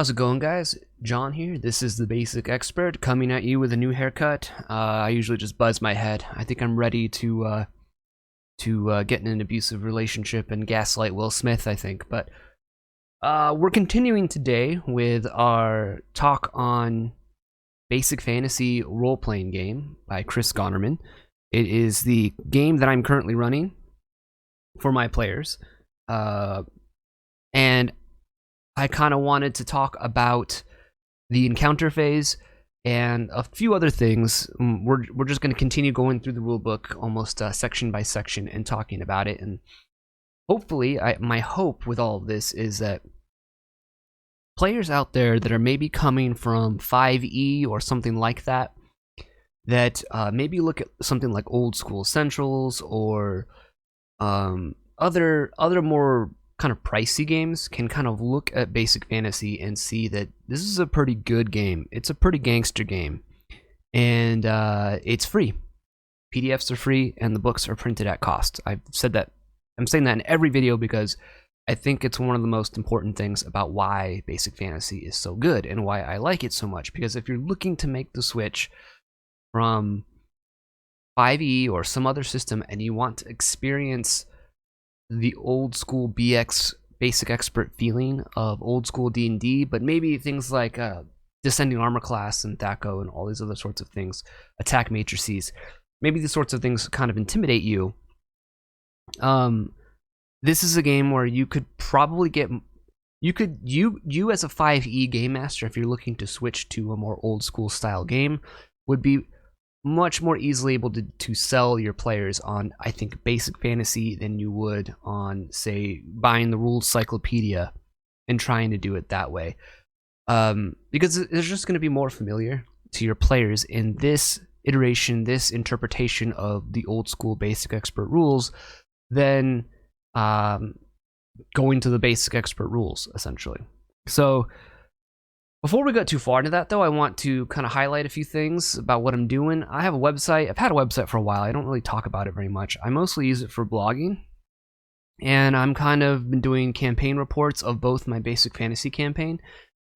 How's it going, guys? John here. This is the Basic Expert coming at you with a new haircut. I usually just buzz my head. I think I'm ready to get in an abusive relationship and gaslight Will Smith, I think. But we're continuing today with our talk on Basic Fantasy role-playing game by Chris Gonnerman. It is the game that I'm currently running for my players, and I kind of wanted to talk about the encounter phase and a few other things. We're just going to continue going through the rulebook almost section by section and talking about it. And hopefully, my hope with all of this is that players out there that are maybe coming from 5e or something like that, that maybe look at something like Old School Essentials or other more kind of pricey games, can kind of look at Basic Fantasy and see that this is a pretty good game. It's a pretty gangster game, and it's free. PDFs are free, and the books are printed at cost. I've said that. I'm saying that in every video because I think it's one of the most important things about why Basic Fantasy is so good and why I like it so much. Because if you're looking to make the switch from 5e or some other system and you want to experience the old school BX Basic Expert feeling of old school D&D, but maybe things like Descending Armor Class and THAC0 and all these other sorts of things, attack matrices, maybe these sorts of things kind of intimidate you. This is a game where you could probably get, you as a 5e game master, if you're looking to switch to a more old school style game, would be much more easily able to sell your players on, I think, Basic Fantasy than you would on, say, buying the rules cyclopedia and trying to do it that way. Because it's just going to be more familiar to your players in this iteration, this interpretation of the old school Basic Expert rules than going to the Basic Expert rules, essentially. So before we get too far into that, though, I want to kind of highlight a few things about what I'm doing. I have a website. I've had a website for a while. I don't really talk about it very much. I mostly use it for blogging, and I'm kind of been doing campaign reports of both my Basic Fantasy campaign.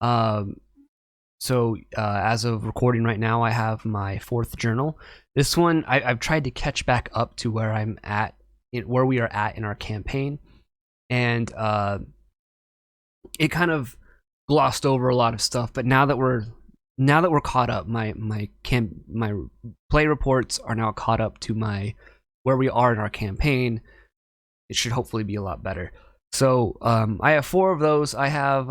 So as of recording right now, I have my 4th journal. This one, I've tried to catch back up to where I'm at, where we are at in our campaign, and it kind of glossed over a lot of stuff, but now that we're caught up, my play reports are now caught up to where we are in our campaign. It should hopefully be a lot better. So I have 4 of those. I have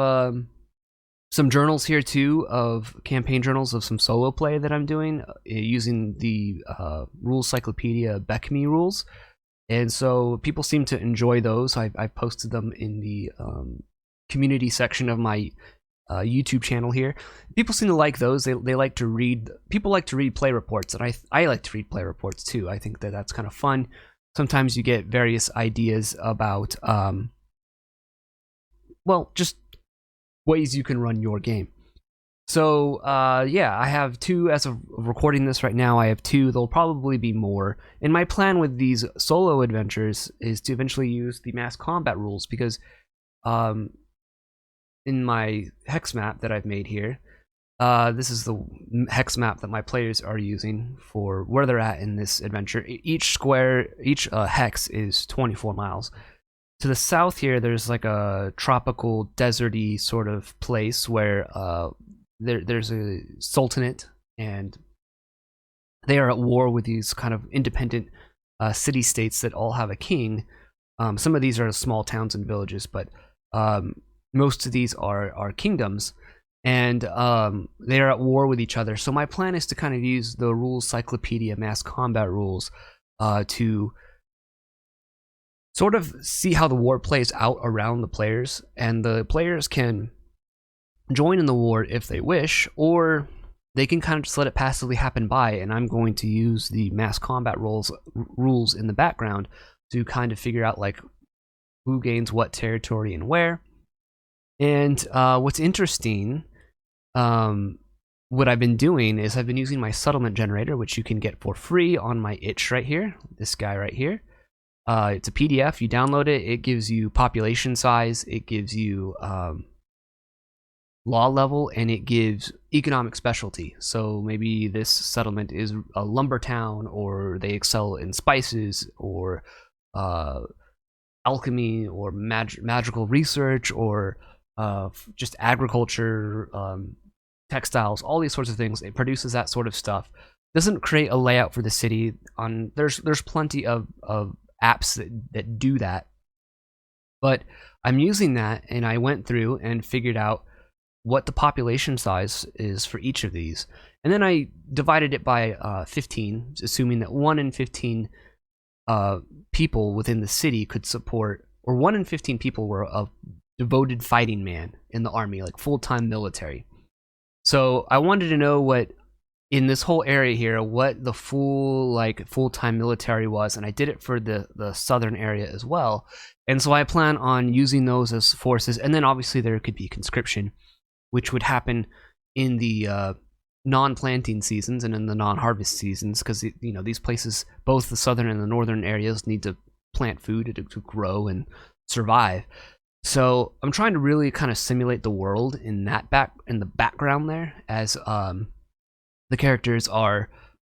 some journals here too, of campaign journals of some solo play that I'm doing using the rules cyclopedia Beckme rules, and so people seem to enjoy those. I've posted them in the community section of my YouTube channel here. People seem to like those. They like to read. People like to read play reports, and I like to read play reports too. I think that that's kind of fun. Sometimes you get various ideas about, well, just ways you can run your game. So yeah, I have 2 as of recording this right now. I have 2. There'll probably be more. And my plan with these solo adventures is to eventually use the mass combat rules, because in my hex map that I've made here, this is the hex map that my players are using for where they're at in this adventure. Each hex is 24 miles. To the south here, there's like a tropical, deserty sort of place where there's a sultanate, and they are at war with these kind of independent city-states that all have a king. Some of these are small towns and villages, but most of these are kingdoms, and they are at war with each other. So my plan is to kind of use the rules cyclopedia mass combat rules to sort of see how the war plays out around the players, and the players can join in the war if they wish, or they can kind of just let it passively happen by, and I'm going to use the mass combat rules in the background to kind of figure out like who gains what territory and where. And what's interesting, what I've been doing is I've been using my settlement generator, which you can get for free on my itch right here, this guy right here. It's a PDF. You download it. It gives you population size. It gives you law level, and it gives economic specialty. So maybe this settlement is a lumber town, or they excel in spices, or alchemy, or magical research, or just agriculture, textiles, all these sorts of things. It produces that sort of stuff. Doesn't create a layout for the city. There's plenty of apps that do that, but I'm using that, and I went through and figured out what the population size is for each of these, and then I divided it by 15, assuming that 1 in 15 people within the city could support, or 1 in 15 people were a devoted fighting man in the army, like full-time military. So I wanted to know what, in this whole area here, what the full-time military was, and I did it for the southern area as well. And so I plan on using those as forces, and then obviously there could be conscription, which would happen in the non-planting seasons and in the non-harvest seasons, because these places, both the southern and the northern areas, need to plant food to grow and survive. So I'm trying to really kind of simulate the world in the background there, as the characters are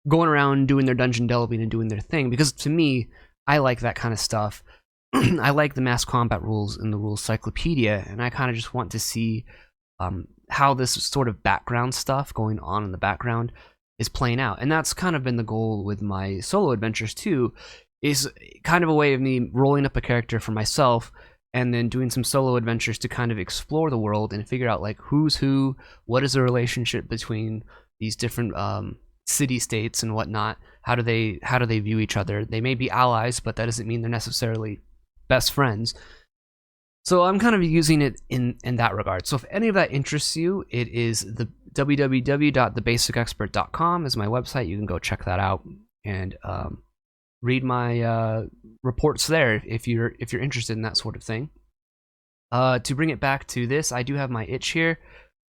going around doing their dungeon delving and doing their thing, because to me, I like that kind of stuff. I like the mass combat rules in the rules cyclopedia, and I kind of just want to see how this sort of background stuff going on in the background is playing out. And that's kind of been the goal with my solo adventures too, is kind of a way of me rolling up a character for myself and then doing some solo adventures to kind of explore the world and figure out like who's who, what is the relationship between these different city states and whatnot. How do they view each other? They may be allies, but that doesn't mean they're necessarily best friends. So I'm kind of using it in that regard. So if any of that interests you, it is the www.thebasicexpert.com is my website. You can go check that out and read my reports there if you're interested in that sort of thing. To bring it back to this, I do have my itch here,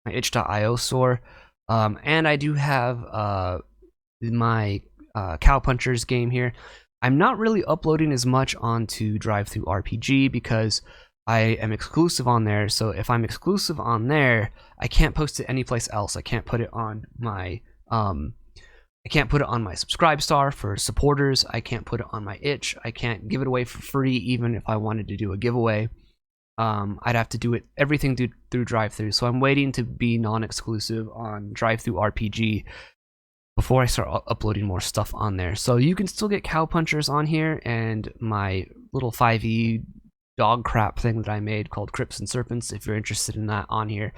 my itch.io store, and I do have my Cowpunchers game here. I'm not really uploading as much onto DriveThruRPG because I am exclusive on there. So if I'm exclusive on there, I can't post it anyplace else. I can't put it on my Subscribestar for supporters. I can't put it on my itch. I can't give it away for free, even if I wanted to do a giveaway. I'd have to do everything through DriveThru. So I'm waiting to be non-exclusive on DriveThruRPG before I start uploading more stuff on there. So you can still get Cowpunchers on here, and my little 5e dog crap thing that I made called Crypts and Serpents, if you're interested in that, on here.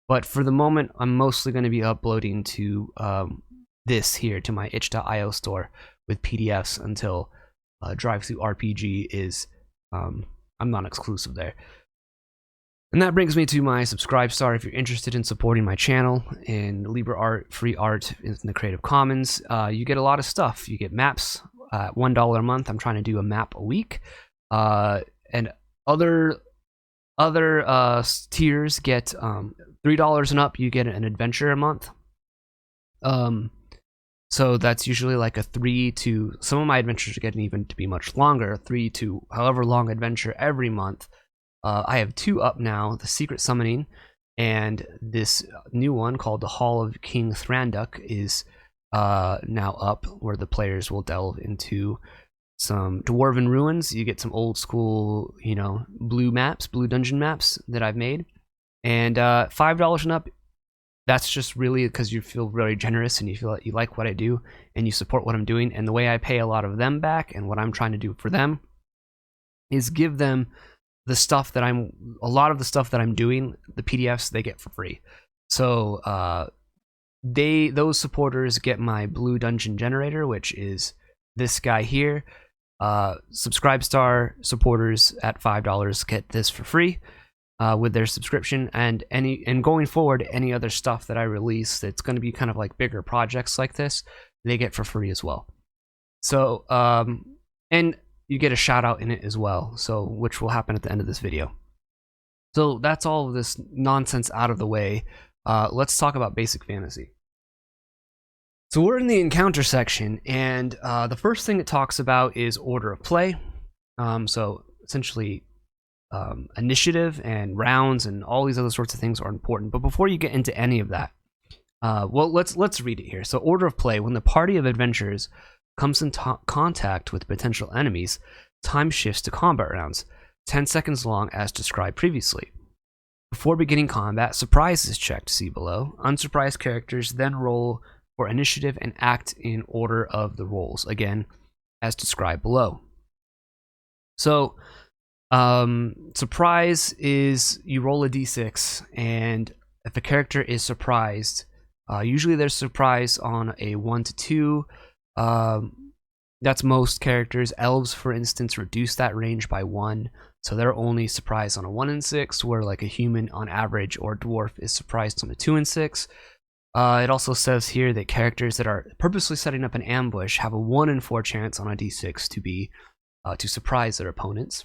But for the moment, I'm mostly going to be uploading to this here, to my itch.io store with PDFs until DriveThruRPG is I'm not exclusive there. And that brings me to my Subscribestar. If you're interested in supporting my channel in LibreArt, free art in the Creative Commons, you get a lot of stuff. You get maps at $1 a month. I'm trying to do a map a week. And other tiers get $3 and up. You get an adventure a month. So that's usually like a 3 to, some of my adventures are getting even to be much longer, 3 to however long adventure every month. I have 2 up now, the Secret Summoning, and this new one called the Hall of King Thranduc is now up, where the players will delve into some dwarven ruins. You get some old school, blue dungeon maps that I've made. And $5 and up, that's just really because you feel very generous and you feel like you like what I do and you support what I'm doing. And the way I pay a lot of them back, and what I'm trying to do for them, is give them the stuff that a lot of the stuff that I'm doing, the PDFs they get for free. So those supporters get my blue dungeon generator, which is this guy here. Subscribestar supporters at $5 get this for free with their subscription, and going forward, any other stuff that I release that's going to be kind of like bigger projects like this, they get for free as well. So and you get a shout out in it as well, so which will happen at the end of this video. So that's all of this nonsense out of the way. Let's talk about basic fantasy. So we're in the encounter section, and the first thing it talks about is order of play. So essentially, initiative and rounds and all these other sorts of things are important. But before you get into any of that, well, let's read it here. So, order of play: when the party of adventurers comes in contact with potential enemies, time shifts to combat rounds, 10 seconds long, as described previously. Before beginning combat, surprise is checked. See below. Unsurprised characters then roll for initiative and act in order of the rolls, again, as described below. So, surprise is you roll a d6, and if a character is surprised, usually there's surprise on a 1 to 2. That's most characters. Elves, for instance, reduce that range by 1, so they're only surprised on a 1 and 6, where like a human on average or dwarf is surprised on a 2 and 6. It also says here that characters that are purposely setting up an ambush have a 1 in 4 chance on a d6 to surprise their opponents.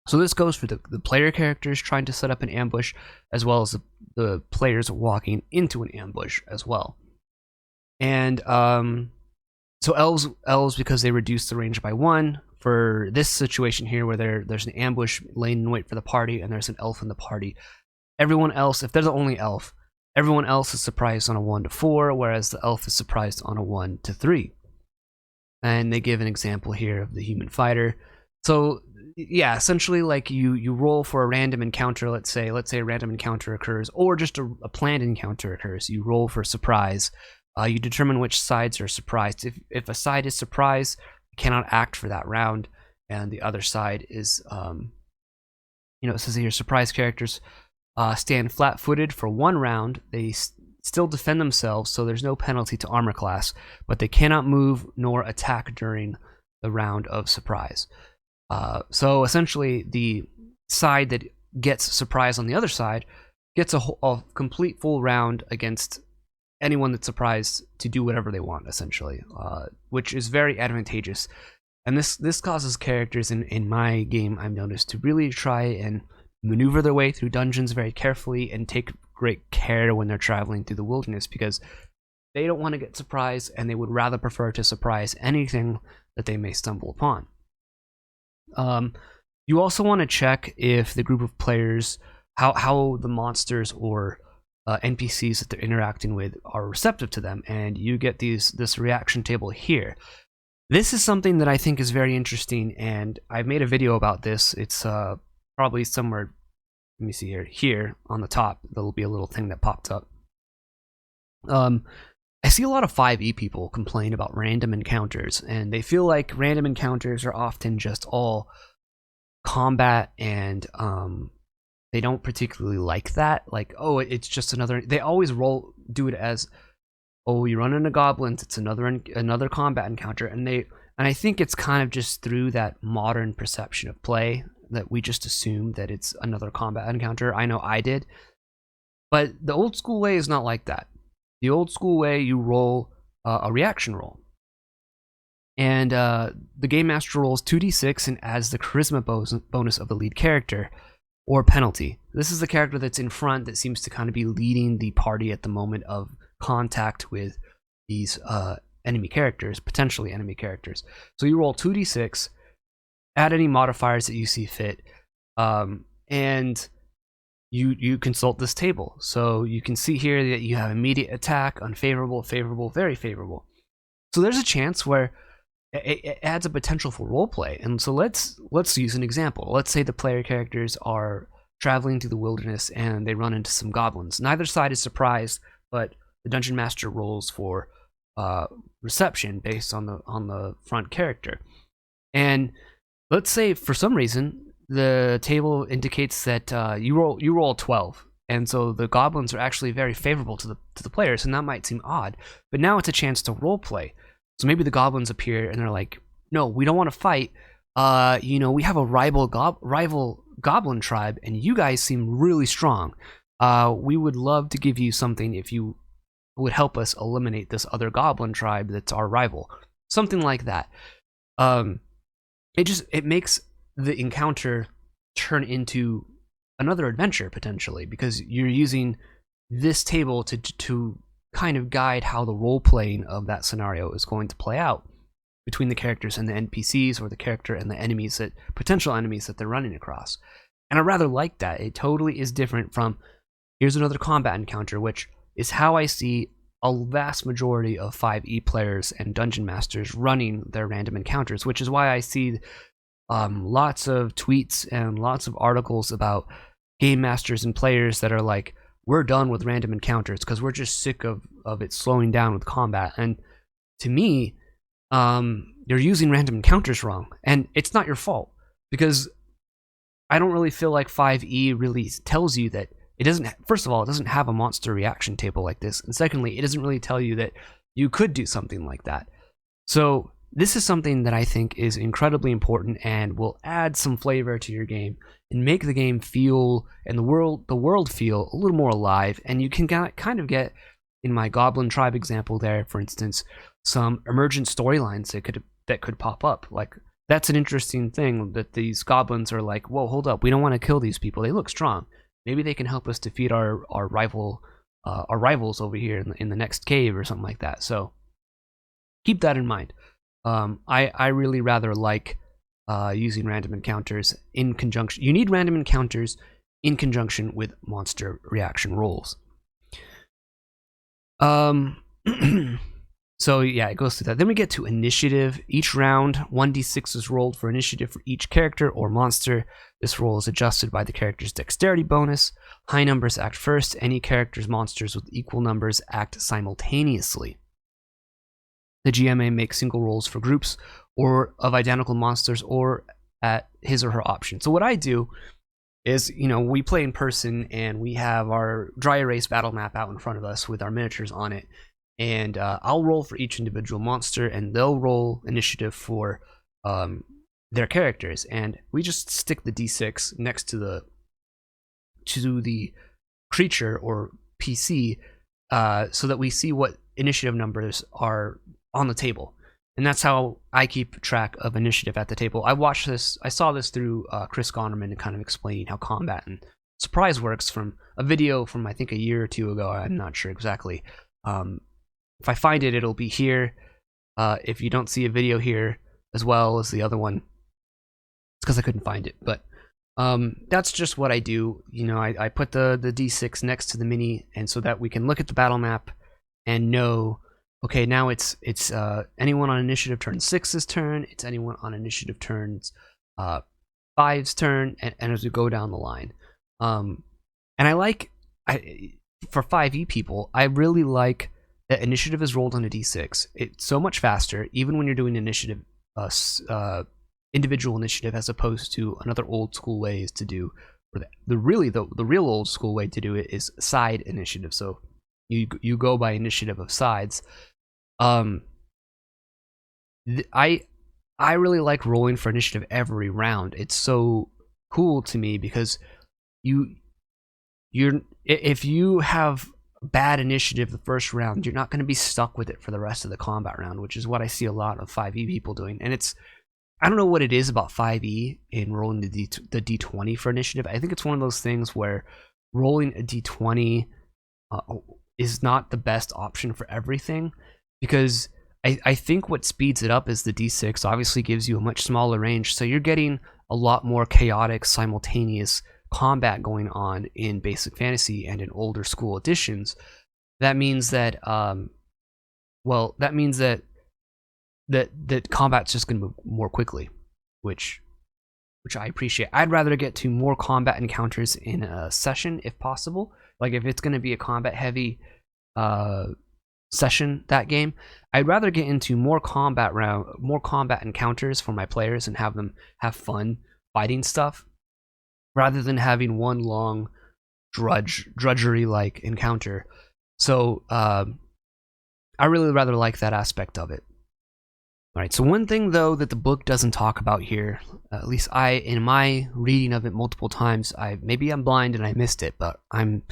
So this goes for the player characters trying to set up an ambush, as well as the players walking into an ambush as well. And so elves, because they reduce the range by 1, for this situation here where there's an ambush laying in wait for the party and there's an elf in the party, everyone else, if they're the only elf, everyone else is surprised on a 1 to 4, whereas the elf is surprised on a 1 to 3. And they give an example here of the human fighter. So yeah, essentially, like you roll for a random encounter. Let's say a random encounter occurs, or just a planned encounter occurs. You roll for surprise. You determine which sides are surprised. If a side is surprised, you cannot act for that round, and the other side is, it says here, surprise characters stand flat-footed for 1 round. They still defend themselves, so there's no penalty to armor class, but they cannot move nor attack during the round of surprise. So essentially, the side that gets surprised on the other side gets a complete full round against anyone that's surprised to do whatever they want, essentially, which is very advantageous. And this causes characters in my game, I've noticed, to really try and maneuver their way through dungeons very carefully and take great care when they're traveling through the wilderness, because they don't want to get surprised, and they would rather prefer to surprise anything that they may stumble upon. You also want to check if the group of players, how the monsters or NPCs that they're interacting with are receptive to them, and you get this reaction table here. This is something that I think is very interesting, and I've made a video about this. It's probably somewhere, let me see here on the top, there'll be a little thing that popped up. I see a lot of 5e people complain about random encounters, and they feel like random encounters are often just all combat, and they don't particularly like that. Like, oh, it's just another. They always do it as, oh, you run into goblins, it's another combat encounter, and I think it's kind of just through that modern perception of play that we just assume that it's another combat encounter. I know I did, but the old school way is not like that. The old school way, you roll a reaction roll, and the game master rolls 2d6 and adds the charisma bonus of the lead character or penalty. This is the character that's in front that seems to kind of be leading the party at the moment of contact with these enemy characters, potentially enemy characters. So you roll 2d6, add any modifiers that you see fit, and you consult this table. So you can see here that you have immediate attack, unfavorable, favorable, very favorable. So there's a chance where it adds a potential for roleplay. And so let's use an example. Let's say the player characters are traveling through the wilderness and they run into some goblins. Neither side is surprised, but the dungeon master rolls for reception based on the front character. And let's say for some reason the table indicates that you roll 12, and so the goblins are actually very favorable to the players, and that might seem odd, but now it's a chance to role play. So maybe the goblins appear and they're like, no, we don't want to fight. We have a rival goblin tribe, and you guys seem really strong. We would love to give you something if you would help us eliminate this other goblin tribe that's our rival. Something like that. It makes the encounter turn into another adventure potentially, because you're using this table to kind of guide how the role playing of that scenario is going to play out. between the characters and the NPCs, or the character and the enemies, that potential enemies that they're running across. And I rather like that. It totally is different from, here's another combat encounter, which is how I see a vast majority of 5e players and dungeon masters running their random encounters, which is why I see lots of tweets and lots of articles about game masters and players that are like, we're done with random encounters because we're just sick of it slowing down with combat. And to me, you're using random encounters wrong, and it's not your fault, because I don't really feel like 5e really tells you that it doesn't. First of all, it doesn't have a monster reaction table like this, and secondly, it doesn't really tell you that you could do something like that. So this is something that I think is incredibly important and will add some flavor to your game and make the game feel, and the world feel a little more alive. And you can kind of get, in my Goblin Tribe example there, for instance, some emergent storylines that could pop up. Like, that's an interesting thing, that these goblins are like, whoa, hold up, we don't want to kill these people. They look strong. Maybe they can help us defeat our rivals over here in the next cave or something like that. So keep that in mind. I really rather like using random encounters in conjunction. You need random encounters in conjunction with monster reaction rolls. So yeah, it goes through that. Then we get to initiative. Each round, 1d6 is rolled for initiative for each character or monster. This roll is adjusted by the character's dexterity bonus. High numbers act first. Any character's monsters with equal numbers act simultaneously. The GM may make single rolls for groups or of identical monsters, or at his or her option. So what I do is, we play in person, and we have our dry erase battle map out in front of us with our miniatures on it. And I'll roll for each individual monster, and they'll roll initiative for their characters. And we just stick the d6 next to the creature or PC, so that we see what initiative numbers are on the table. And that's how I keep track of initiative at the table. I saw this through Chris Gonerman, kind of explaining how combat and surprise works, from a video from I think a year or two ago. I'm not sure exactly. If I find it, it'll be here. If you don't see a video here as well as the other one, it's because I couldn't find it. But that's just what I do. I put the D6 next to the mini, and so that we can look at the battle map and know, okay, now it's anyone on initiative turn 6's turn. It's anyone on initiative turns 5's turn, and as we go down the line. And for 5e people, I really like that initiative is rolled on a d6. It's so much faster, even when you're doing initiative, individual initiative, as opposed to another old school ways to do. The real old school way to do it is side initiative. So you go by initiative of sides. I really like rolling for initiative every round. It's so cool to me, because if you have bad initiative the first round, you're not going to be stuck with it for the rest of the combat round, which is what I see a lot of 5e people doing. And I don't know what it is about 5e in rolling the d20 for initiative. I think it's one of those things where rolling a d20 is not the best option for everything, because I think what speeds it up is the d6 obviously gives you a much smaller range, so you're getting a lot more chaotic, simultaneous combat going on in basic fantasy and in older school editions. That means that that combat's just going to move more quickly, which I appreciate. I'd rather get to more combat encounters in a session if possible. Like, if it's going to be a combat heavy session, that game, I'd rather get into more combat encounters for my players and have them have fun fighting stuff, rather than having one long drudgery like encounter. So I really rather like that aspect of it. Alright, so one thing though that the book doesn't talk about here, at least in my reading of it multiple times, maybe I'm blind and I missed it, but I'm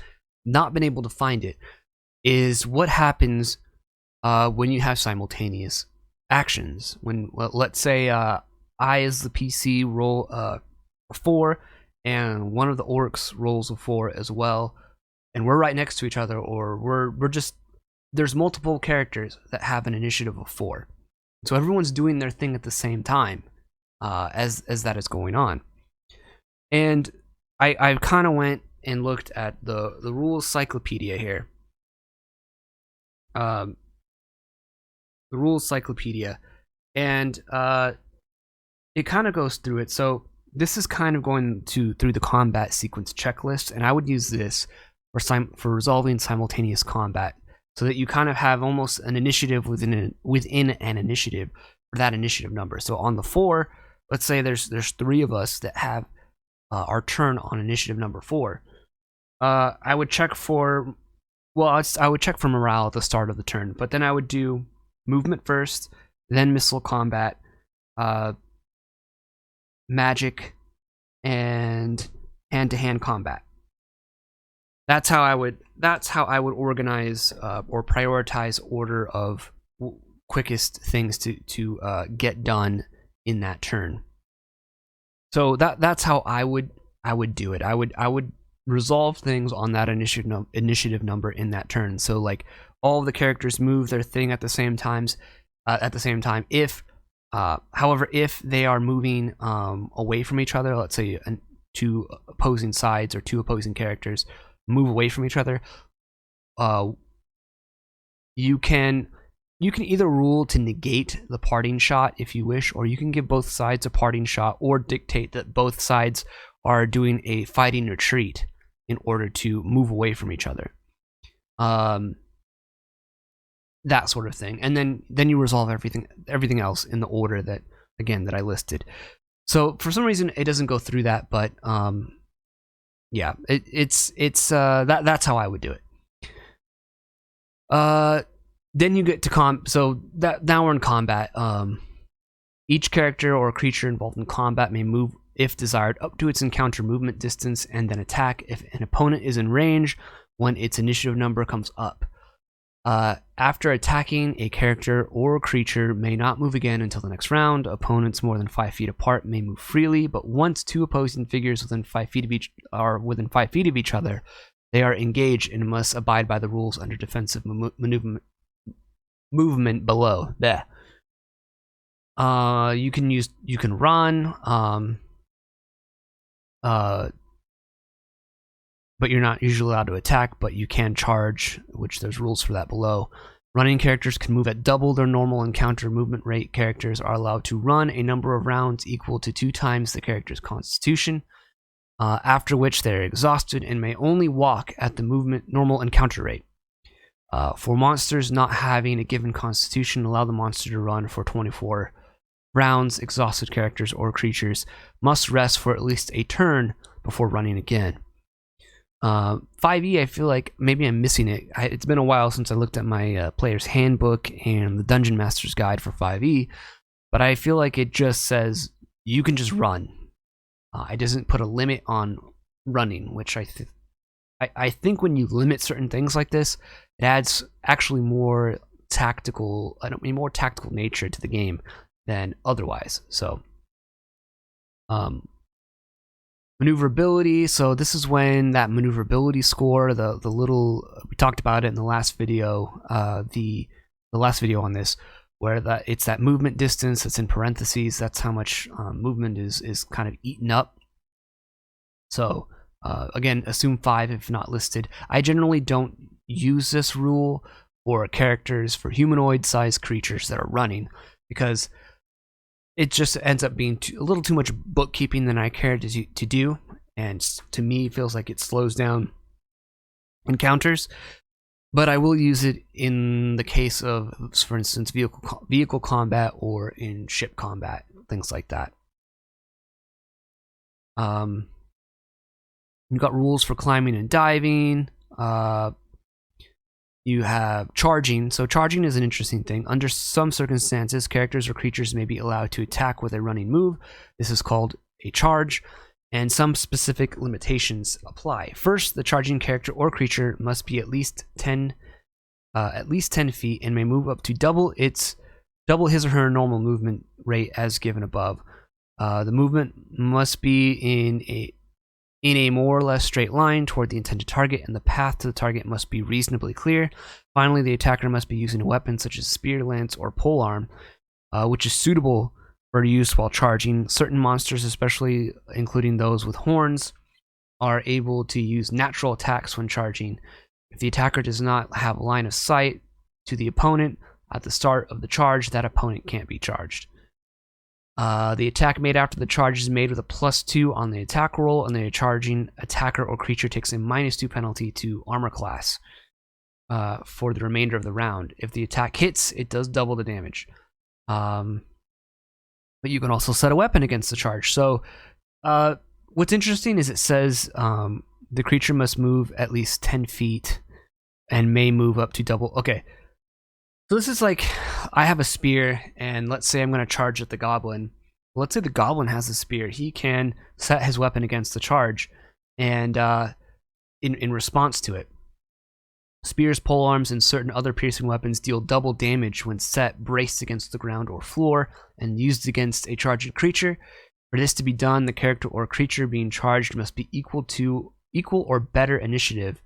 not been able to find it, is what happens when you have simultaneous actions. Let's say I, as the PC, roll a 4, and one of the orcs rolls a 4 as well, and we're right next to each other, or we're just, there's multiple characters that have an initiative of 4. So everyone's doing their thing at the same time as that is going on. And I kind of went and looked at the rules cyclopedia here. The rules cyclopedia, and it kind of goes through it. So this is kind of going through the combat sequence checklist, and I would use this for resolving simultaneous combat, so that you kind of have almost an initiative within an initiative for that initiative number. So on the 4, let's say there's 3 of us that have our turn on initiative number 4. I would check for I would check for morale at the start of the turn, but then I would do movement first, then missile combat, magic, and hand-to-hand combat. That's how I would organize or prioritize order of quickest things to get done in that turn. So that's how I would do it. I would resolve things on that initiative number in that turn. So like all of the characters move their thing at the same time. If however, if they are moving away from each other, let's say 2 opposing sides or 2 opposing characters move away from each other, you can either rule to negate the parting shot if you wish, or you can give both sides a parting shot, or dictate that both sides are doing a fighting retreat in order to move away from each other. That sort of thing. And then you resolve everything else in the order that I listed. So for some reason it doesn't go through that, but yeah, it's that's how I would do it. Then you get to so that now we're in combat. Each character or creature involved in combat may move, if desired, up to its encounter movement distance and then attack if an opponent is in range when its initiative number comes up. After attacking, a character or creature may not move again until the next round. Opponents more than 5 feet apart may move freely, but once 2 opposing figures within 5 feet of each other, they are engaged and must abide by the rules under defensive movement below. There. You can run, but you're not usually allowed to attack, but you can charge, which there's rules for that below. Running characters can move at double their normal encounter movement rate. Characters are allowed to run a number of rounds equal to 2 times the character's constitution, after which they're exhausted and may only walk at the normal encounter rate. For monsters not having a given constitution, allow the monster to run for 24 rounds. Exhausted characters or creatures must rest for at least a turn before running again. 5e, I feel like maybe I'm missing it. It's been a while since I looked at my player's handbook and the Dungeon Master's Guide for 5e, but I feel like it just says you can just run. It doesn't put a limit on running, which I think when you limit certain things like this, it adds actually more tactical nature to the game than otherwise. So, maneuverability. So this is when that maneuverability score, the little, we talked about it in the last video, the last video on this, where it's that movement distance that's in parentheses. That's how much movement is kind of eaten up. So again, assume 5 if not listed. I generally don't use this rule for characters for humanoid-sized creatures that are running, because it just ends up being a little too much bookkeeping than I care to do, and to me feels like it slows down encounters. But I will use it in the case of, for instance, vehicle combat or in ship combat, things like that. You've got rules for climbing and diving. You have charging. So charging is an interesting thing. Under some circumstances, characters or creatures may be allowed to attack with a running move. This is called a charge, and some specific limitations apply. First, the charging character or creature must be at least 10 feet and may move up to double his or her normal movement rate as given above. The movement must be in a more or less straight line toward the intended target, and the path to the target must be reasonably clear. Finally, the attacker must be using a weapon such as spear, lance, or polearm which is suitable for use while charging. Certain monsters, especially including those with horns, are able to use natural attacks when charging. If the attacker does not have line of sight to the opponent at the start of the charge, that opponent can't be charged. The attack made after the charge is made with a +2 on the attack roll, and the charging attacker or creature takes a -2 penalty to armor class for the remainder of the round. If the attack hits, it does double the damage. But you can also set a weapon against the charge. So what's interesting is it says the creature must move at least 10 feet and may move up to double. Okay. So this is like, I have a spear, and let's say I'm going to charge at the goblin. Let's say the goblin has a spear. He can set his weapon against the charge, and in response to it. Spears, polearms, and certain other piercing weapons deal double damage when set, braced against the ground or floor, and used against a charging creature. For this to be done, the character or creature being charged must be equal or better initiative.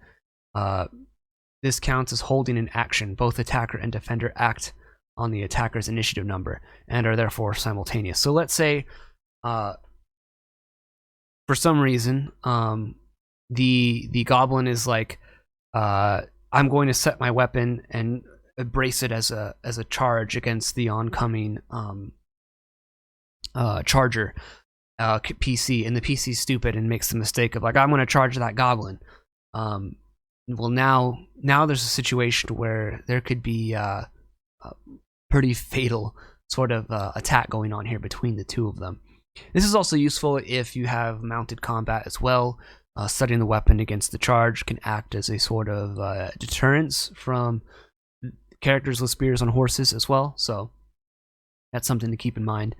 This counts as holding an action. Both attacker and defender act on the attacker's initiative number and are therefore simultaneous. So let's say, for some reason, the goblin is like, I'm going to set my weapon and brace it as a charge against the oncoming charger PC, and the PC's stupid and makes the mistake of like, I'm going to charge that goblin. Well, now there's a situation where there could be a pretty fatal sort of attack going on here between the two of them. This is also useful if you have mounted combat as well. Setting the weapon against the charge can act as a sort of deterrence from characters with spears on horses as well, so that's something to keep in mind.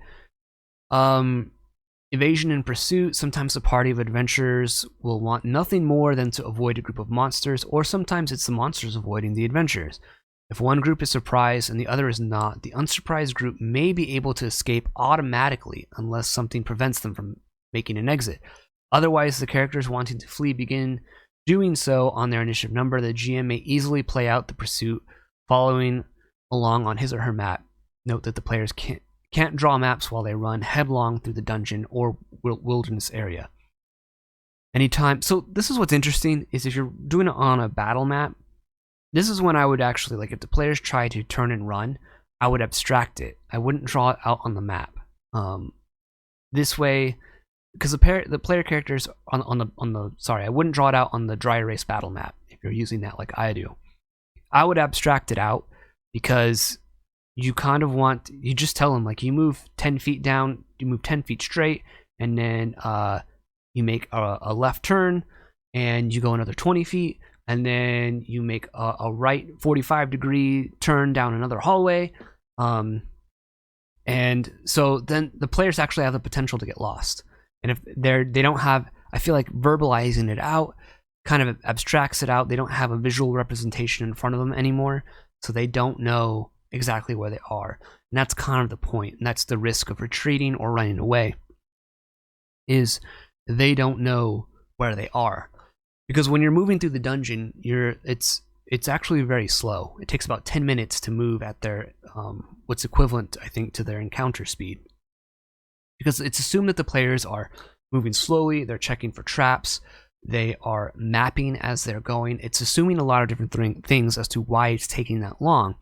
Evasion and pursuit. Sometimes a party of adventurers will want nothing more than to avoid a group of monsters, or sometimes it's the monsters avoiding the adventurers. If one group is surprised and the other is not, the unsurprised group may be able to escape automatically unless something prevents them from making an exit. Otherwise, the characters wanting to flee begin doing so on their initiative number. The GM may easily play out the pursuit following along on his or her map. Note that the players can't draw maps while they run headlong through the dungeon or wilderness area. Anytime. So this is what's interesting, is if you're doing it on a battle map, this is when I would actually, like, if the players try to turn and run, I would abstract it. I wouldn't draw it out on the map. This way, because the player characters on the sorry, I wouldn't draw it out on the dry erase battle map if you're using that like I do. I would abstract it out because you kind of want, you just tell them like, you move 10 feet down, you move 10 feet straight, and then you make a left turn and you go another 20 feet, and then you make a right 45-degree turn down another hallway. And so then the players actually have the potential to get lost. And if they don't have, I feel like verbalizing it out kind of abstracts it out. They don't have a visual representation in front of them anymore, so they don't know exactly where they are. And that's kind of the point, and that's the risk of retreating or running away, is they don't know where they are. Because when you're moving through the dungeon, it's actually very slow. It takes about 10 minutes to move at their what's equivalent, I think, to their encounter speed. Because it's assumed that the players are moving slowly, they're checking for traps, they are mapping as they're going. It's assuming a lot of different things as to why it's taking that long.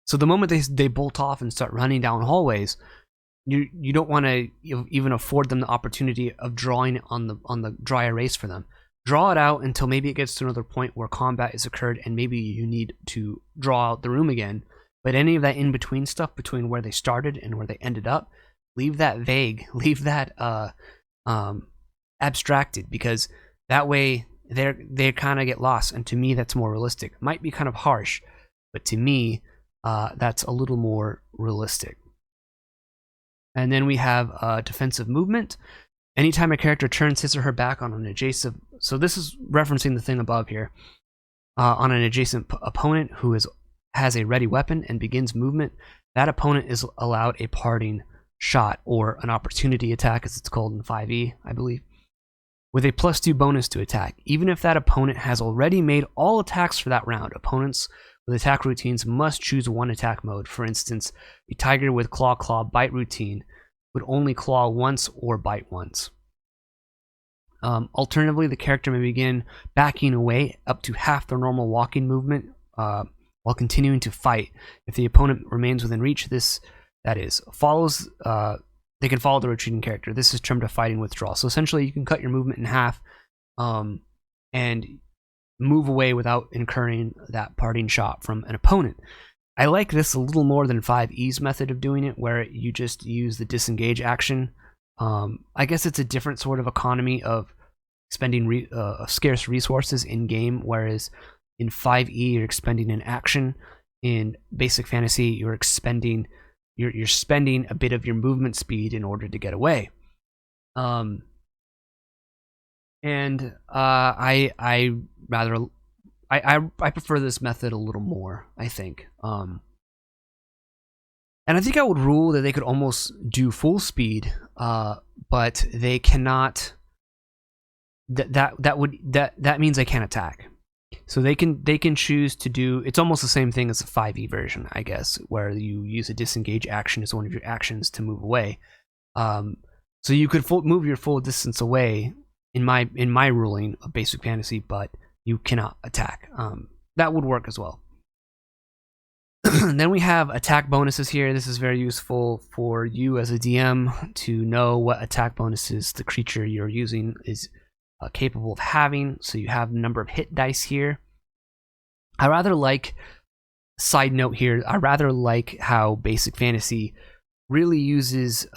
So the moment they bolt off and start running down hallways, you don't want to even afford them the opportunity of drawing on the dry erase for them. Draw it out until maybe it gets to another point where combat has occurred and maybe you need to draw out the room again. But any of that in-between stuff, between where they started and where they ended up, leave that vague, leave that abstracted, because that way they kind of get lost. And to me, that's more realistic. It might be kind of harsh, but to me, that's a little more realistic. And then we have defensive movement. Anytime a character turns his or her back on an adjacent, so this is referencing the thing above here, on an adjacent opponent who has a ready weapon and begins movement, that opponent is allowed a parting shot, or an opportunity attack as it's called in 5e, I believe, with a +2 bonus to attack. Even if that opponent has already made all attacks for that round, opponents with attack routines must choose one attack mode. For instance, a tiger with claw bite routine would only claw once or bite once. Alternatively, the character may begin backing away up to half their normal walking movement while continuing to fight. If the opponent remains within reach, that is, follows, they can follow the retreating character. This is termed a fighting withdrawal. So essentially, you can cut your movement in half and move away without incurring that parting shot from an opponent. I like this a little more than 5E's method of doing it, where you just use the disengage action. I guess it's a different sort of economy of spending scarce resources in game, whereas in 5E you're expending an action. In Basic Fantasy, you're spending a bit of your movement speed in order to get away. I prefer this method a little more, I think. And I think I would rule that they could almost do full speed, but they cannot. That means they can't attack. So they can choose to do. It's almost the same thing as the 5e version, I guess, where you use a disengage action as one of your actions to move away. So you could move your full distance away in my ruling of Basic Fantasy, but you cannot attack. That would work as well. Then we have attack bonuses here. This is very useful for you as a DM to know what attack bonuses the creature you're using is capable of having. So you have the number of hit dice here. Side note here, I rather like how Basic Fantasy really uses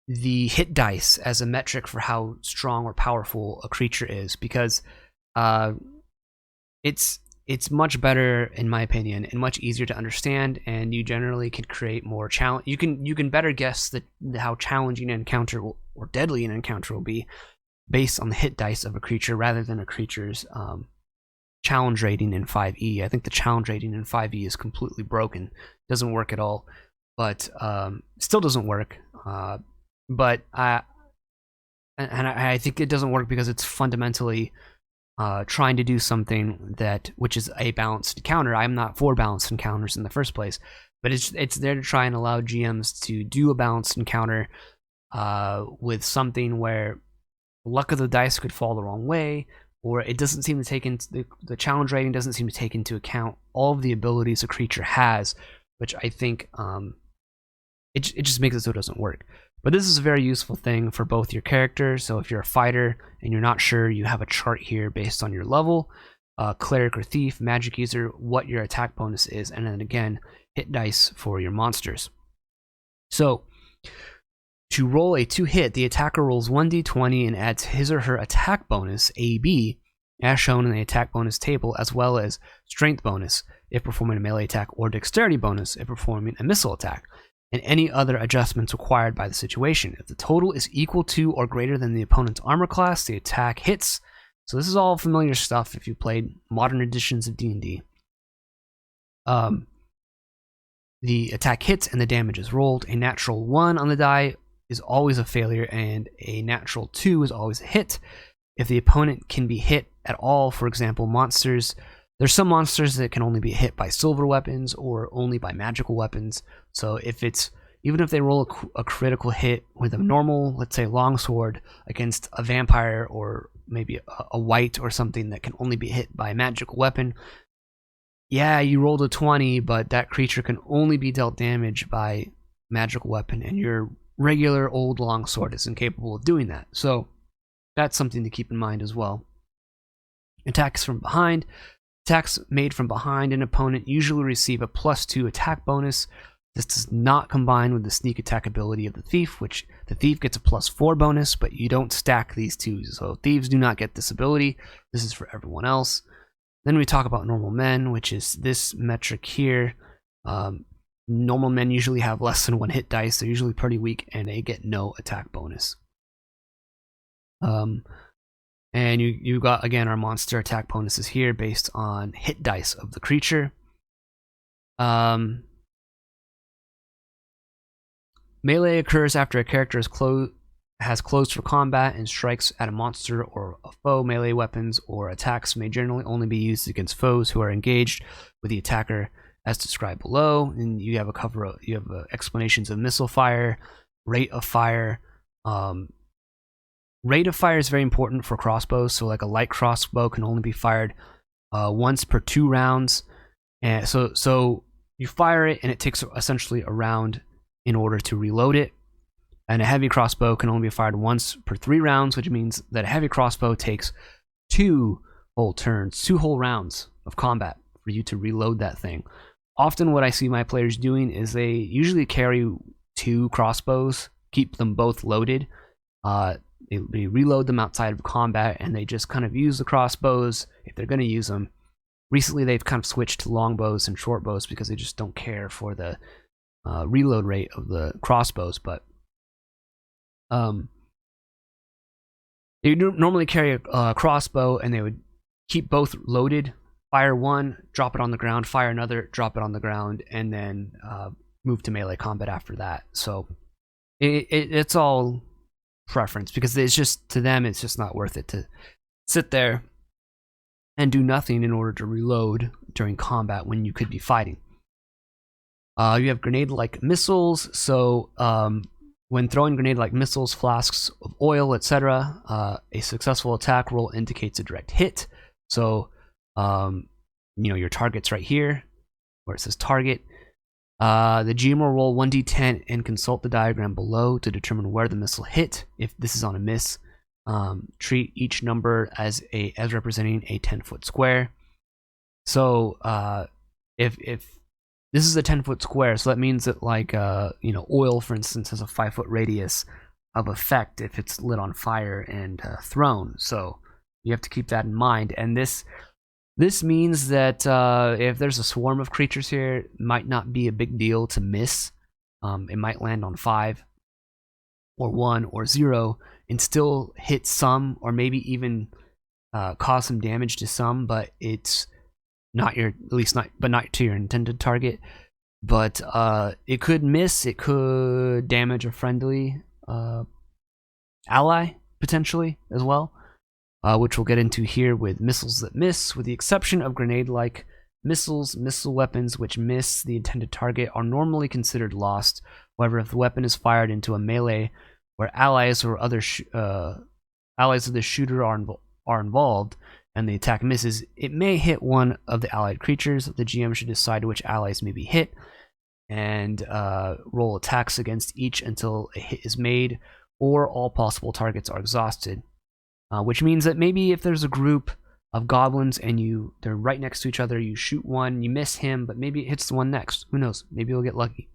the hit dice as a metric for how strong or powerful a creature is, because it's much better, in my opinion, and much easier to understand, and you generally can create more challenge. You can better guess how challenging an encounter or deadly an encounter will be based on the hit dice of a creature rather than a creature's challenge rating in 5e. I think the challenge rating in 5e is completely broken. It doesn't work at all, but still doesn't work. But I think it doesn't work because it's fundamentally trying to do something which is a balanced encounter. I'm not for balanced encounters in the first place, but it's there to try and allow GMs to do a balanced encounter with something where the luck of the dice could fall the wrong way, or it doesn't seem to take into the challenge rating doesn't seem to take into account all of the abilities a creature has, which I think it just makes it so it doesn't work. But this is a very useful thing for both your characters. So if you're a fighter and you're not sure, you have a chart here based on your level, cleric or thief, magic user, what your attack bonus is, and then again, hit dice for your monsters. So to roll a 2-hit, the attacker rolls 1d20 and adds his or her attack bonus, AB, as shown in the attack bonus table, as well as strength bonus if performing a melee attack, or dexterity bonus if performing a missile attack, and any other adjustments required by the situation. If the total is equal to or greater than the opponent's armor class, the attack hits. So this is all familiar stuff if you played modern editions of D&D. The attack hits and the damage is rolled. A natural 1 on the die is always a failure, and a natural 2 is always a hit. If the opponent can be hit at all, for example, monsters, there's some monsters that can only be hit by silver weapons or only by magical weapons. So even if they roll a critical hit with a normal, let's say, longsword against a vampire or maybe a wight or something that can only be hit by a magical weapon, yeah, you rolled a 20, but that creature can only be dealt damage by magical weapon, and your regular old longsword is incapable of doing that. So that's something to keep in mind as well. Attacks from behind. Attacks made from behind an opponent usually receive a +2 attack bonus. This does not combine with the sneak attack ability of the thief, which the thief gets a +4 bonus, but you don't stack these two. So thieves do not get this ability. This is for everyone else. Then we talk about normal men, which is this metric here. Normal men usually have less than 1 hit dice. They're usually pretty weak, and they get no attack bonus. And you got, again, our monster attack bonuses here based on hit dice of the creature. Melee occurs after a character is has closed for combat and strikes at a monster or a foe. Melee weapons or attacks may generally only be used against foes who are engaged with the attacker, as described below. And you have explanations of missile fire, rate of fire. Rate of fire is very important for crossbows. So like a light crossbow can only be fired once per 2 rounds, and so you fire it and it takes essentially a round in order to reload it. And a heavy crossbow can only be fired once per 3 rounds, which means that a heavy crossbow takes 2 whole turns, 2 whole rounds of combat for you to reload that thing. Often what I see my players doing is they usually carry 2 crossbows, keep them both loaded. They reload them outside of combat, and they just kind of use the crossbows if they're going to use them. Recently, they've kind of switched to longbows and shortbows because they just don't care for the reload rate of the crossbows, but they normally carry a crossbow, and they would keep both loaded, fire one, drop it on the ground, fire another, drop it on the ground, and then move to melee combat after that. So it's all preference, because it's just, to them, it's just not worth it to sit there and do nothing in order to reload during combat when you could be fighting. You have grenade-like missiles, so when throwing grenade-like missiles, flasks of oil, etc., a successful attack roll indicates a direct hit. So, your target's right here, where it says target. The GM will roll 1d10 and consult the diagram below to determine where the missile hit. If this is on a miss, treat each number as representing a 10-foot square. So, if this is a 10-foot square, so that means that, like, oil, for instance, has a 5-foot radius of effect if it's lit on fire and thrown. So you have to keep that in mind. And this means that if there's a swarm of creatures here, it might not be a big deal to miss. It might land on 5 or 1 or 0 and still hit some, or maybe even cause some damage to some, but it's not to your intended target. But it could miss. It could damage a friendly ally potentially as well, which we'll get into here with missiles that miss. With the exception of grenade-like missiles, missile weapons which miss the intended target are normally considered lost. However, if the weapon is fired into a melee where allies or other allies of the shooter are involved, and the attack misses, it may hit one of the allied creatures. The GM should decide which allies may be hit and roll attacks against each until a hit is made or all possible targets are exhausted. Which means that maybe if there's a group of goblins and they're right next to each other, you shoot one, you miss him, but maybe it hits the one next. Who knows? Maybe you'll get lucky.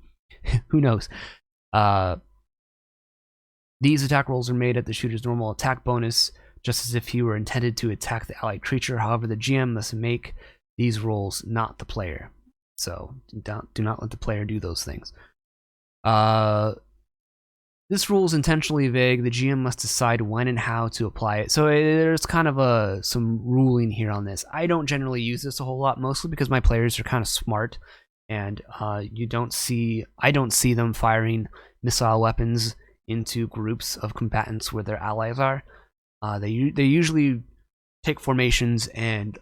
Who knows? These attack rolls are made at the shooter's normal attack bonus, just as if he were intended to attack the allied creature. However, the GM must make these rolls, not the player. So do not let the player do those things. This rule is intentionally vague. The GM must decide when and how to apply it. So there's kind of some ruling here on this. I don't generally use this a whole lot, mostly because my players are kind of smart, and I don't see them firing missile weapons into groups of combatants where their allies are. They usually take formations and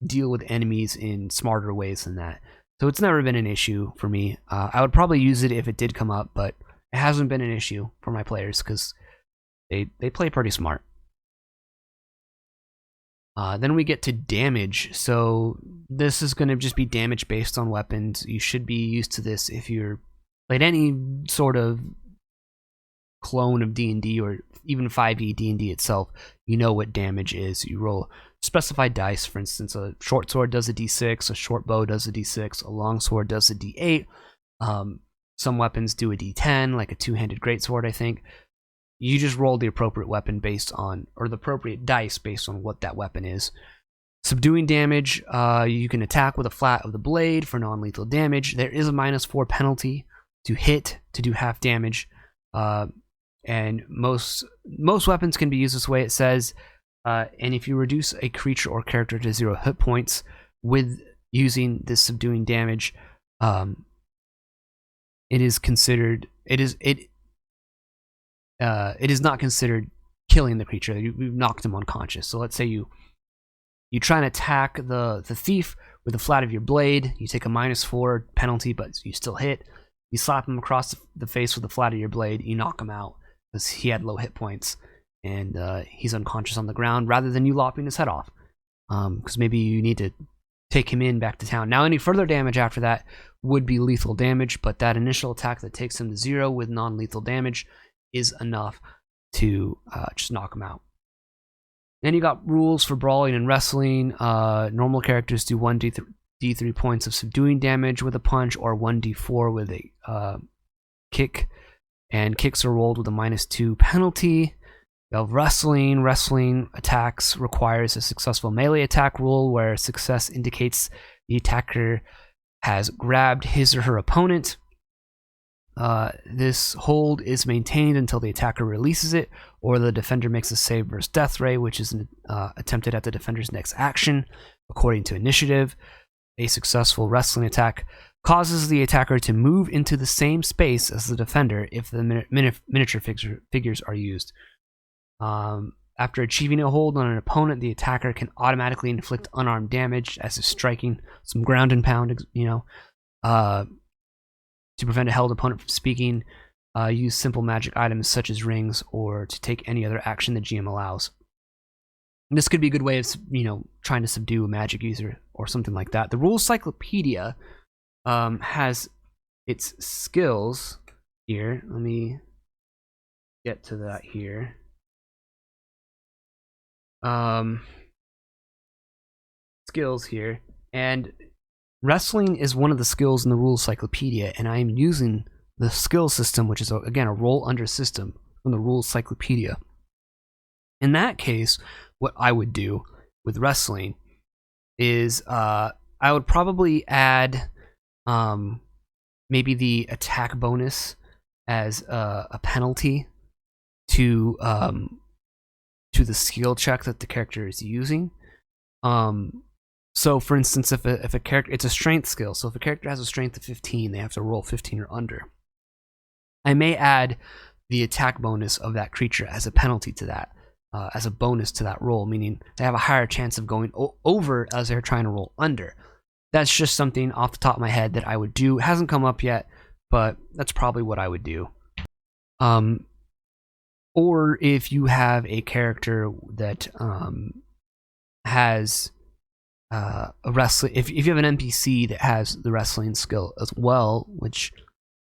deal with enemies in smarter ways than that. So it's never been an issue for me. I would probably use it if it did come up, but it hasn't been an issue for my players because they play pretty smart. Then we get to damage. So this is going to just be damage based on weapons. You should be used to this if you're played any sort of clone of D&D or even 5e D&D itself. You know what damage is. You roll specified dice. For instance, a short sword does a d6, a short bow does a d6, a long sword does a d8. Some weapons do a d10, like a two-handed greatsword, I think. You just roll the appropriate weapon based on, or the appropriate dice based on what that weapon is. Subduing damage, you can attack with a flat of the blade for non-lethal damage. There is a -4 penalty to hit to do half damage. And most weapons can be used this way, it says. And if you reduce a creature or character to 0 hit points with using this subduing damage, it is considered it is not considered killing the creature. You've knocked him unconscious. So let's say you try and attack the thief with the flat of your blade. You take a -4 penalty, but you still hit. You slap him across the face with the flat of your blade. You knock him out because he had low hit points, and he's unconscious on the ground, rather than you lopping his head off. Because maybe you need to take him in back to town. Now, any further damage after that would be lethal damage, but that initial attack that takes him to 0 with non-lethal damage is enough to just knock him out. Then you got rules for brawling and wrestling. Normal characters do 1d3 points of subduing damage with a punch, or 1d4 with a kick, and kicks are rolled with a -2 penalty. You have wrestling. Wrestling attacks requires a successful melee attack rule, where success indicates the attacker has grabbed his or her opponent. This hold is maintained until the attacker releases it, or the defender makes a save versus death ray, which is attempted at the defender's next action. According to initiative, a successful wrestling attack causes the attacker to move into the same space as the defender if the miniature figures are used. After achieving a hold on an opponent, the attacker can automatically inflict unarmed damage, as is striking, some ground and pound, to prevent a held opponent from speaking. Use simple magic items such as rings, or to take any other action the GM allows. And this could be a good way of, trying to subdue a magic user or something like that. The Rules Cyclopedia has its skills here. Let me get to that here. Skills here, and wrestling is one of the skills in the Rules Cyclopedia, and I am using the skill system, which is again a roll under system from the Rules Cyclopedia. In that case, what I would do with wrestling is I would probably add maybe the attack bonus as a penalty to the skill check that the character is using. So for instance, if a character, it's a strength skill, so if a character has a strength of 15, they have to roll 15 or under. I may add the attack bonus of that creature as a penalty to that, as a bonus to that roll, meaning they have a higher chance of going over as they're trying to roll under. That's just something off the top of my head that I would do. It hasn't come up yet, but that's probably what I would do. Or if you have a character that has a wrestling, if you have an NPC that has the wrestling skill as well, which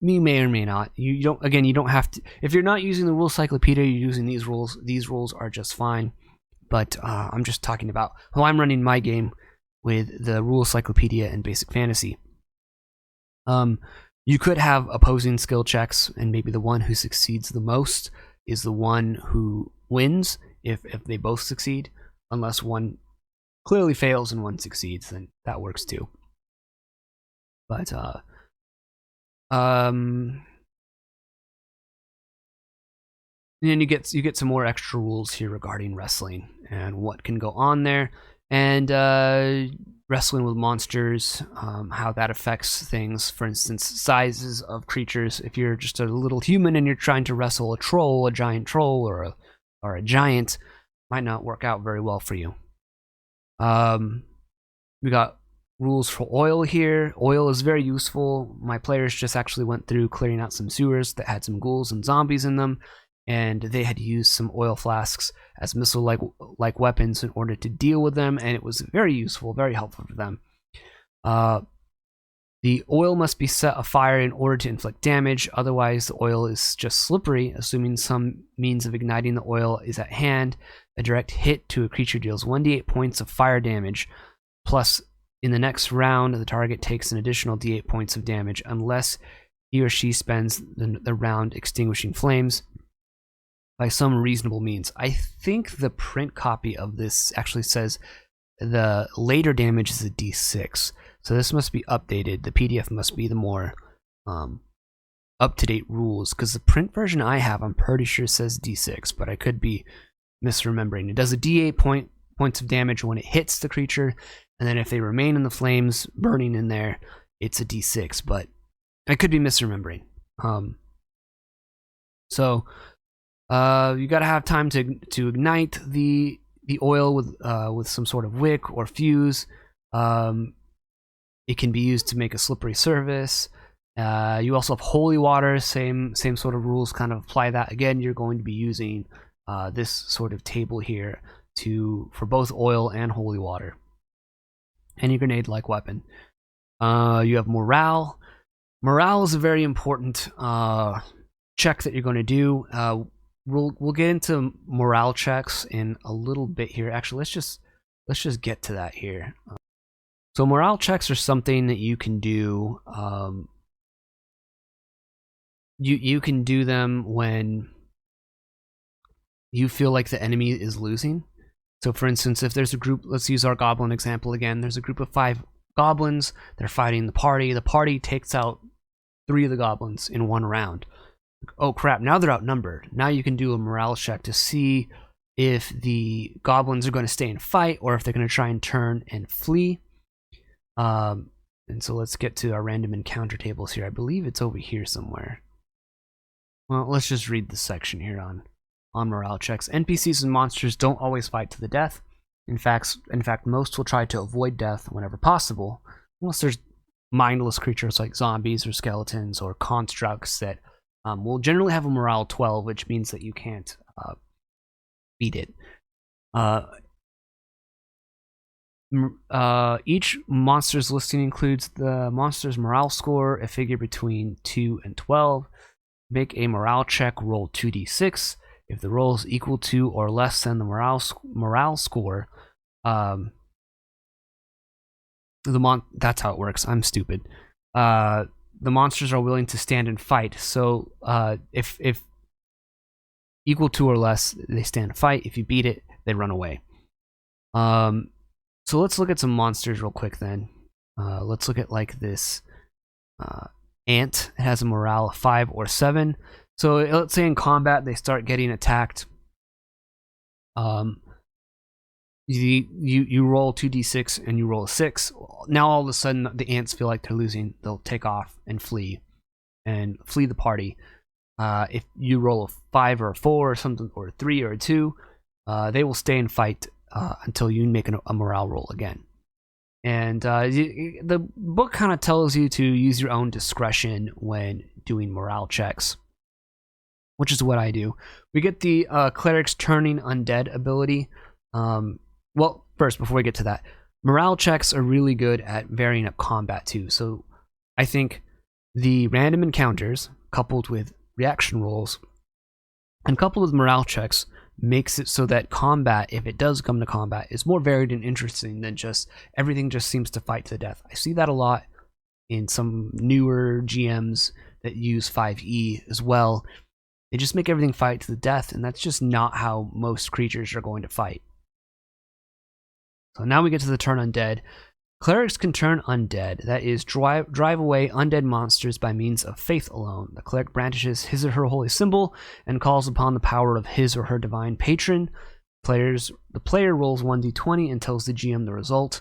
you may or may not, you don't have to. If you're not using the Rules Cyclopedia, you're using these rules. These rules are just fine. But I'm just talking about how I'm running my game with the Rules Cyclopedia and Basic Fantasy. You could have opposing skill checks, and maybe the one who succeeds the most is the one who wins if they both succeed. Unless one clearly fails and one succeeds, then that works too. But and then you get some more extra rules here regarding wrestling and what can go on there, and wrestling with monsters, how that affects things. For instance, sizes of creatures. If you're just a little human and you're trying to wrestle a troll, a giant troll, or a giant, might not work out very well for you. We got rules for oil here. Oil is very useful. My players just actually went through clearing out some sewers that had some ghouls and zombies in them, and they had to use some oil flasks as missile-like weapons in order to deal with them, and it was very useful, very helpful for them. The oil must be set afire in order to inflict damage, otherwise the oil is just slippery. Assuming some means of igniting the oil is at hand, a direct hit to a creature deals 1d8 points of fire damage, plus in the next round the target takes an additional d8 points of damage unless he or she spends the round extinguishing flames by some reasonable means. I think the print copy of this actually says the later damage is a d6, so this must be updated. The PDF must be the more up-to-date rules, because the print version I have, I'm pretty sure says d6, but I could be misremembering. It does a d8 points of damage when it hits the creature, and then if they remain in the flames burning in there, it's a d6, but I could be misremembering. So You gotta have time to ignite the oil with some sort of wick or fuse. It can be used to make a slippery surface. You also have holy water. Same sort of rules kind of apply. That again, you're going to be using this sort of table here for both oil and holy water. Any grenade-like weapon. You have morale. Morale is a very important check that you're going to do. We'll get into morale checks in a little bit here. Actually, let's just get to that here. So morale checks are something that you can do. You can do them when you feel like the enemy is losing. So for instance, if there's a group, let's use our goblin example again. There's a group of 5 goblins. They're fighting the party. The party takes out 3 of the goblins in one round. Oh crap, now they're outnumbered. Now you can do a morale check to see if the goblins are going to stay and fight or if they're going to try and turn and flee. And so let's get to our random encounter tables here. I believe it's over here somewhere. Well, let's just read the section here on morale checks. NPCs and monsters don't always fight to the death. In fact, most will try to avoid death whenever possible, unless there's mindless creatures like zombies or skeletons or constructs that will generally have a morale 12, which means that you can't beat it. Each monster's listing includes the monster's morale score, a figure between 2 and 12. Make a morale check, roll 2d6. If the roll is equal to or less than the morale score, that's how it works. I'm stupid. The monsters are willing to stand and fight. So if equal to or less, they stand and fight. If you beat it, they run away. So let's look at some monsters real quick then. Let's look at like this ant. It has a morale of 5 or 7. So let's say in combat they start getting attacked. You roll 2d6 and you roll a 6. Now all of a sudden the ants feel like they're losing. They'll take off and flee the party. If you roll a 5 or a 4 or something, or a 3 or a 2, they will stay and fight until you make a morale roll again. And the book kind of tells you to use your own discretion when doing morale checks, which is what I do. We get the cleric's turning undead ability. Well, first, before we get to that, morale checks are really good at varying up combat too. So I think the random encounters coupled with reaction rolls and coupled with morale checks makes it so that combat, if it does come to combat, is more varied and interesting than just everything just seems to fight to the death. I see that a lot in some newer GMs that use 5e as well. They just make everything fight to the death, and that's just not how most creatures are going to fight. So now we get to the turn undead. Clerics can turn undead, that is, drive away undead monsters by means of faith alone. The cleric brandishes his or her holy symbol and calls upon the power of his or her divine patron. The player rolls 1d20 and tells the GM the result.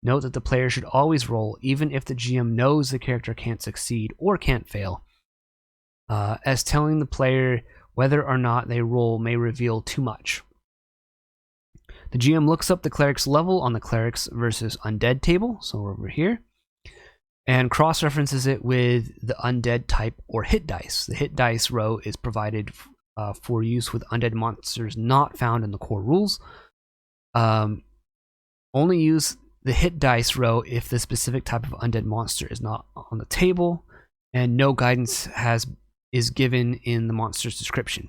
Note that the player should always roll, even if the GM knows the character can't succeed or can't fail, as telling the player whether or not they roll may reveal too much. The GM looks up the cleric's level on the clerics versus undead table, so we're over here, and cross-references it with the undead type or hit dice. The hit dice row is provided for use with undead monsters not found in the core rules. Only use the hit dice row if the specific type of undead monster is not on the table, and no guidance is given in the monster's description.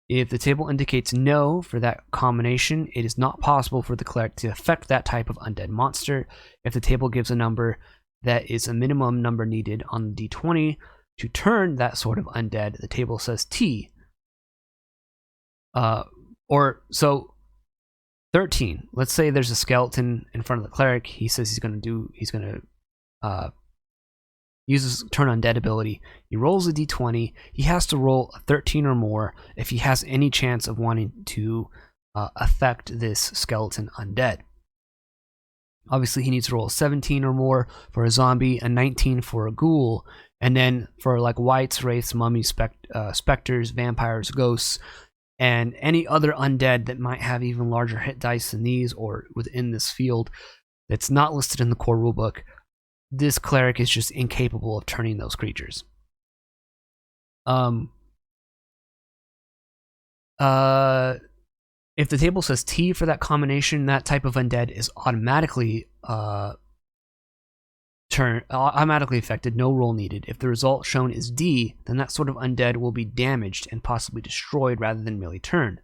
If the table indicates no for that combination, it is not possible for the cleric to affect that type of undead monster. If the table gives a number that is a minimum number needed on the d20 to turn that sort of undead, the table says T. So 13. Let's say there's a skeleton in front of the cleric. He says he's going to use his turn undead ability. He rolls a d20. He has to roll a 13 or more if he has any chance of wanting to affect this skeleton undead. Obviously, he needs to roll a 17 or more for a zombie, a 19 for a ghoul, And then for like wights, wraiths, mummies, specters, vampires, ghosts, and any other undead that might have even larger hit dice than these or within this field that's not listed in the core rulebook, this cleric is just incapable of turning those creatures. If the table says T for that combination, that type of undead is automatically affected, no roll needed. If the result shown is D, then that sort of undead will be damaged and possibly destroyed rather than merely turned.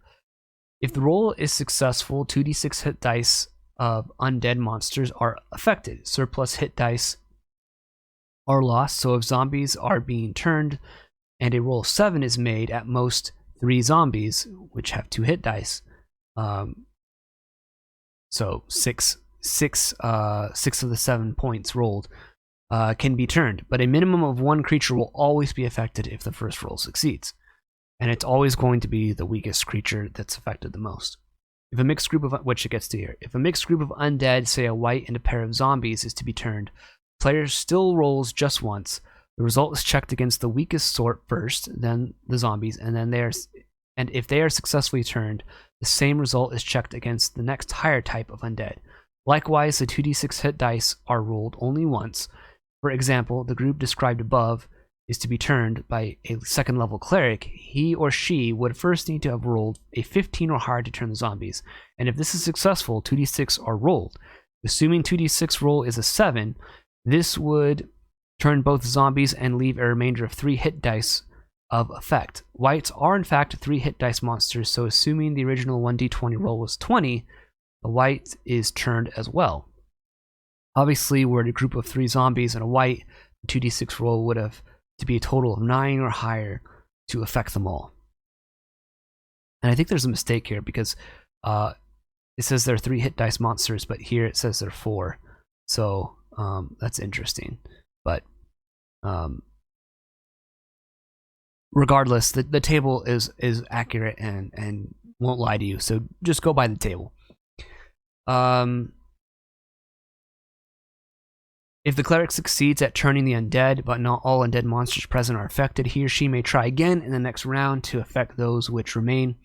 If the roll is successful, 2d6 hit dice of undead monsters are affected. Surplus hit dice are lost, so if zombies are being turned and a roll of 7 is made, at most 3 zombies, which have 2 hit dice, so six of the 7 points rolled can be turned, but a minimum of 1 creature will always be affected if the first roll succeeds, and it's always going to be the weakest creature that's affected the most. If a mixed group of if a mixed group of undead, say a wight and a pair of zombies, is to be turned, player still rolls just once. The result is checked against the weakest sort first, then the zombies, and if they are successfully turned, the same result is checked against the next higher type of undead. Likewise, the 2d6 hit dice are rolled only once. For example, the group described above is to be turned by a second level cleric. He or she would first need to have rolled a 15 or higher to turn the zombies, and if this is successful, 2d6 are rolled. Assuming 2d6 roll is a 7, this would turn both zombies and leave a remainder of 3 hit dice of effect. Wights are in fact 3 hit dice monsters, so assuming the original 1d20 roll was 20, the wight is turned as well. Obviously, we're a group of 3 zombies and a wight. The 2d6 roll would have to be a total of 9 or higher to affect them all. And I think there's a mistake here because it says they're 3 hit dice monsters, but here it says they're 4. So that's interesting. But regardless, the table is accurate and won't lie to you. So just go by the table. If the cleric succeeds at turning the undead, but not all undead monsters present are affected, he or she may try again in the next round to affect those which remain.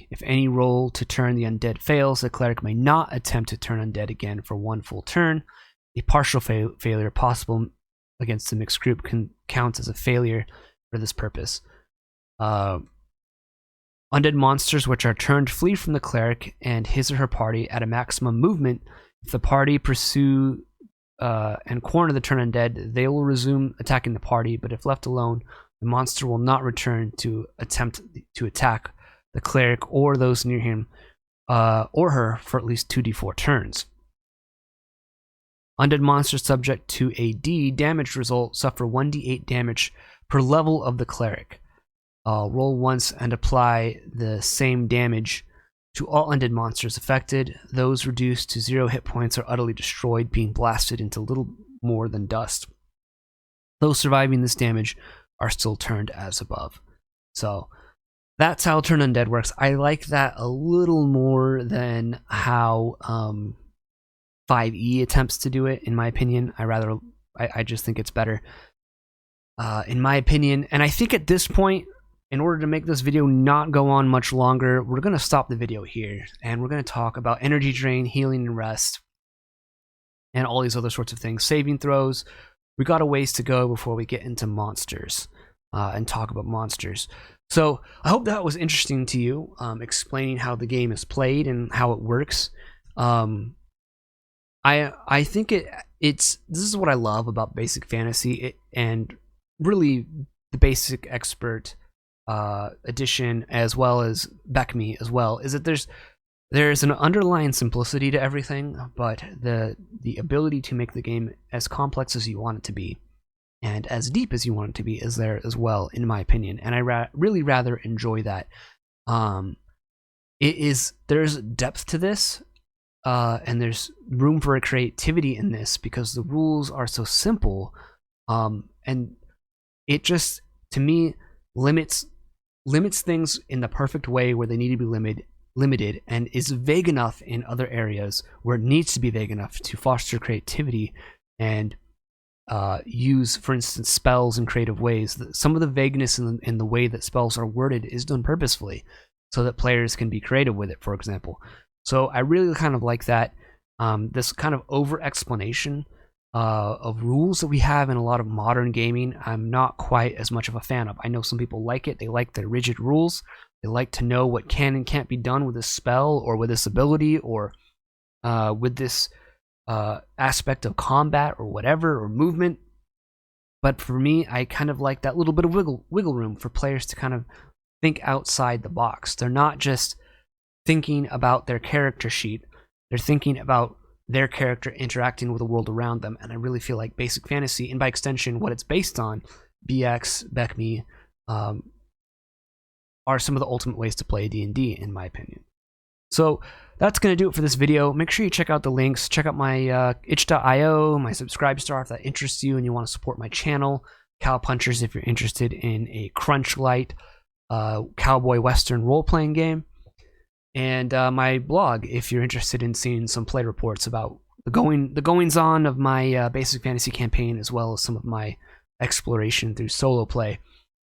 If any roll to turn the undead fails, the cleric may not attempt to turn undead again for 1 full turn. A partial failure possible against the mixed group can count as a failure for this purpose. Undead monsters which are turned flee from the cleric and his or her party at a maximum movement. If the party pursue and corner the turn undead, they will resume attacking the party, but if left alone, the monster will not return to attempt to attack the cleric or those near him or her for at least 2d4 turns. Undead monsters subject to a D damage result suffer 1d8 damage per level of the cleric. Roll once and apply the same damage to all undead monsters affected. Those reduced to 0 hit points are utterly destroyed, being blasted into little more than dust. Those surviving this damage are still turned as above. So that's how Turn Undead works. I like that a little more than how 5e attempts to do it, in my opinion. I just think it's better, in my opinion. And I think at this point, in order to make this video not go on much longer, we're going to stop the video here, and we're going to talk about energy drain, healing and rest, and all these other sorts of things. Saving throws. We got a ways to go before we get into monsters and talk about monsters. So I hope that was interesting to you, explaining how the game is played and how it works. I think this is what I love about basic fantasy and really the basic expert edition, as well as BECME as well, is that there's an underlying simplicity to everything, but the ability to make the game as complex as you want it to be and as deep as you want it to be is there as well, in my opinion. And I really rather enjoy that. There's depth to this, and there's room for a creativity in this because the rules are so simple, and it just, to me, limits things in the perfect way where they need to be limited, and is vague enough in other areas where it needs to be vague enough to foster creativity and use, for instance, spells in creative ways. Some of the vagueness in the way that spells are worded is done purposefully so that players can be creative with it, for example. So I really kind of like that. This kind of over explanation of rules that we have in a lot of modern gaming, I'm not quite as much of a fan of. I know some people like it. They like the rigid rules. They like to know what can and can't be done with this spell or with this ability or with this aspect of combat or whatever, or movement. But for me, I kind of like that little bit of wiggle room for players to kind of think outside the box. They're not just thinking about their character sheet. They're thinking about their character interacting with the world around them. And I really feel like basic fantasy, and by extension what it's based on, BX, BECME, are some of the ultimate ways to play D&D, in my opinion. So that's going to do it for this video. Make sure you check out the links. Check out my itch.io, my subscribe star if that interests you and you want to support my channel. Cow Punchers if you're interested in a crunch light cowboy western role-playing game. And my blog if you're interested in seeing some play reports about the goings-on of my basic fantasy campaign, as well as some of my exploration through solo play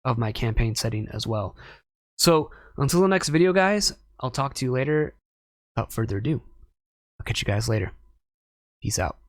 of my campaign setting as well. So until the next video, guys, I'll talk to you later. Without further ado, I'll catch you guys later. Peace out.